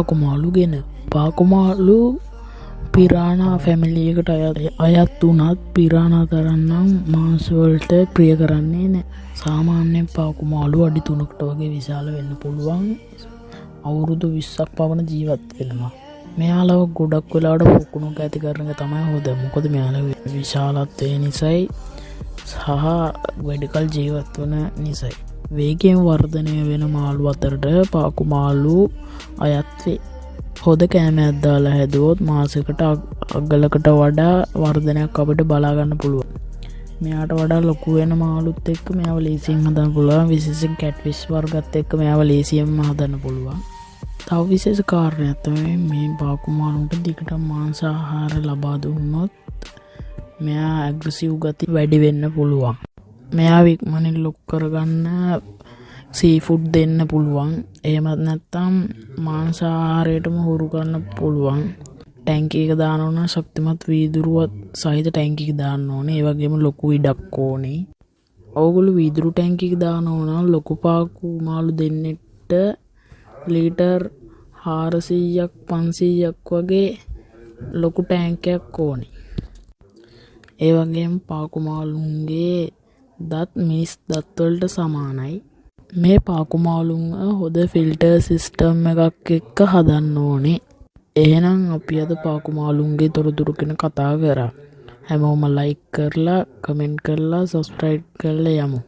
පාකුමාලු ගැන. පාකුමාලු පිරානා ෆැමිලි එකට අයත් වුණත් පිරානා තරන්නම් මාංශවලට ප්‍රිය කරන්නේ නැහැ. සාමාන්‍යයෙන් පාකුමාලු අඩි 3කට වගේ විශාල වෙන්න පුළුවන්. අවුරුදු 20ක් පවන ජීවත් වෙනවා. මෙයාලව ගොඩක් වෙලාවට පොකුණක් ඇති කරන එක තමයි හොඳ. මොකද මෙයාලා විශාලත්වය නිසායි සහ වැඩිකල් ජීවත් වන නිසායි. වේගයෙන් වර්ධනය වෙන මාළු අතරට පාකුමාලු අයත් වේ. හොද කෑමක් දාලා හැදුවොත් මාසෙකට අගලකට වඩා වර්ධනයක් අපිට බලා ගන්න පුළුවන්. මෙයාට වඩා ලොකු වෙන මාළුත් එක්ක මෙයාව ලේසියෙන් හදන්න පුළුවන්. විශේෂයෙන් කැට්ෆිෂ් වර්ගත් එක්ක මෙයාව ලේසියෙන්ම හදන්න පුළුවන්. තව විශේෂ කාරණයක් තමයි මේ පාකුමාලුන්ට දිගට මාංශ ආහාර ලබා දුන්නොත් මෙයා ඇග්‍රසිව් ගති වැඩි වෙන්න පුළුවන්. මෙයා ඉක්මනින් ලොකු කරගන්න සීෆුඩ් දෙන්න පුළුවන්. එහෙමත් නැත්නම් මාංශ ආහාරයටම හුරු කරන්න පුළුවන්. ටැංකි එක දාන්න ඕන ශක්තිමත් වීදුරුවත් සහිත ටැංකි එක දාන්න ඕනේ. ඒ වගේම ලොකු ඉඩක් ඕනේ. ඕගොල්ලෝ වීදුරු ටැංකි එක දාන්න ඕන ලොකු පාකුමාලු දෙන්නෙට ලීටර් 400ක් 500ක් වගේ ලොකු ටැංකියක් ඕනේ. ඒ වගේම පාකුමාලුන්ගේ දත් මිනිස් දත් වලට සමානයි. මේ පාකුමාලුන් හොද ෆිල්ටර් සිස්ටම් එකක් එක්ක හදන්න ඕනේ. එහෙනම් අපි අද පාකුමාලුන්ගේ තොරතුරු ගැන කතා කරා. හැමෝම ලයික් කරලා කමෙන්ට් කරලා සබ්ස්ක්‍රයිබ් කරලා යමු.